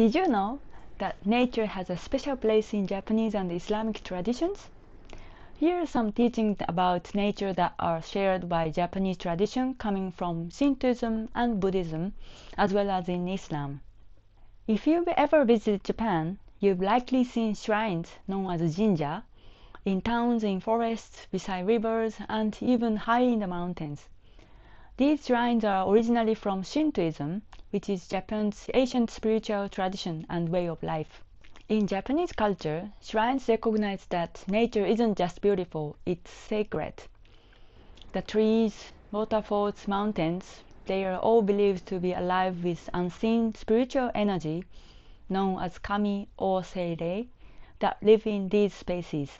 Did you know that nature has a special place in Japanese and Islamic traditions? Here are some teachings about nature that are shared by Japanese tradition coming from Shintoism and Buddhism, as well as in Islam. If you've ever visited Japan, you've likely seen shrines known as jinja in towns, in forests, beside rivers, and even high in the mountains. These shrines are originally from Shintoism, which is Japan's ancient spiritual tradition and way of life. In Japanese culture, shrines recognize that nature isn't just beautiful, it's sacred. The trees, waterfalls, mountains, they are all believed to be alive with unseen spiritual energy known as kami or seirei that live in these spaces.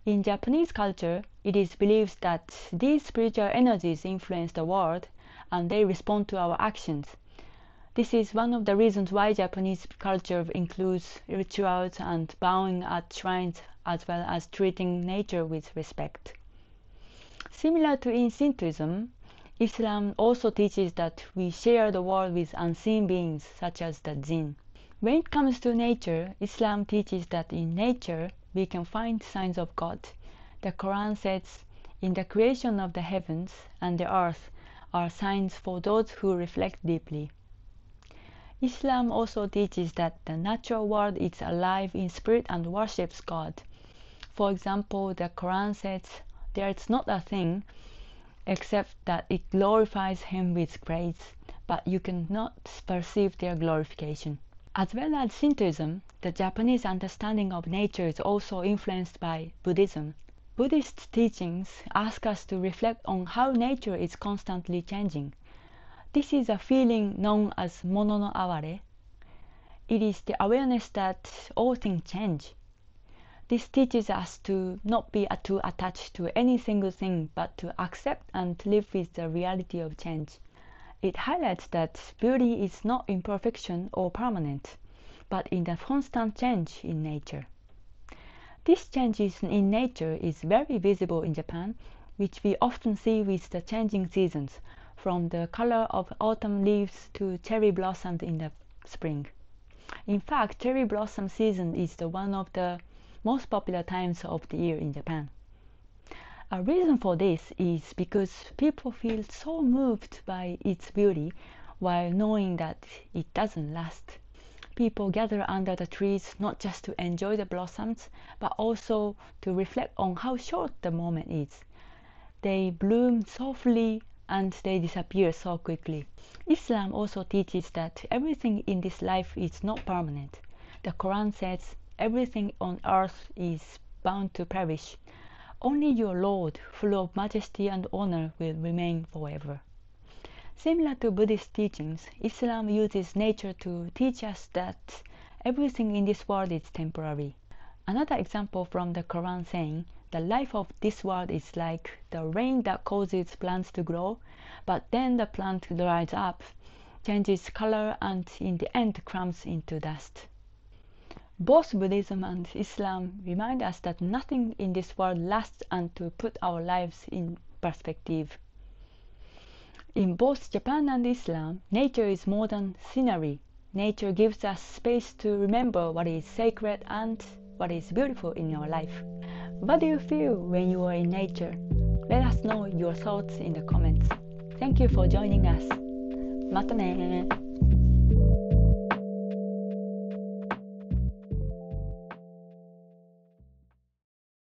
In Japanese culture, it is believed that these spiritual energies influence the world and they respond to our actions. This is one of the reasons why Japanese culture includes rituals and bowing at shrines as well as treating nature with respect. Similar to in Shintoism, Islam also teaches that we share the world with unseen beings such as the jinn. When it comes to nature, Islam teaches that in nature we can find signs of God. The Quran says, "In the creation of the heavens and the earth are signs for those who reflect deeply." Islam also teaches that the natural world is alive in spirit and worships God. For example, the Quran says, "There is not a thing except that it glorifies Him with praise, but you cannot perceive their glorification." As well as Shintoism, the Japanese understanding of nature is also influenced by Buddhism. Buddhist teachings ask us to reflect on how nature is constantly changing. This is a feeling known as mono no aware. It is the awareness that all things change. This teaches us to not be too attached to any single thing, but to accept and live with the reality of change. It highlights that beauty is not imperfection or permanent, but in the constant change in nature. This change in nature is very visible in Japan, which we often see with the changing seasons, from the color of autumn leaves to cherry blossoms in the spring. In fact, cherry blossom season is one of the most popular times of the year in Japan. A reason for this is because people feel so moved by its beauty while knowing that it doesn't last. People gather under the trees not just to enjoy the blossoms, but also to reflect on how short the moment is. They bloom softly and they disappear so quickly. Islam also teaches that everything in this life is not permanent. The Quran says, "Everything on earth is bound to perish. Only your Lord, full of majesty and honor, will remain forever." Similar to Buddhist teachings, Islam uses nature to teach us that everything in this world is temporary. Another example from the Quran saying, "The life of this world is like the rain that causes plants to grow, but then the plant dries up, changes color, and in the end crumbs into dust." Both Buddhism and Islam remind us that nothing in this world lasts, and to put our lives in perspective. In both Japan and Islam, nature is more than scenery. Nature gives us space to remember what is sacred and what is beautiful in your life. What do you feel when you are in nature? Let us know your thoughts in the comments. Thank you for joining us. またね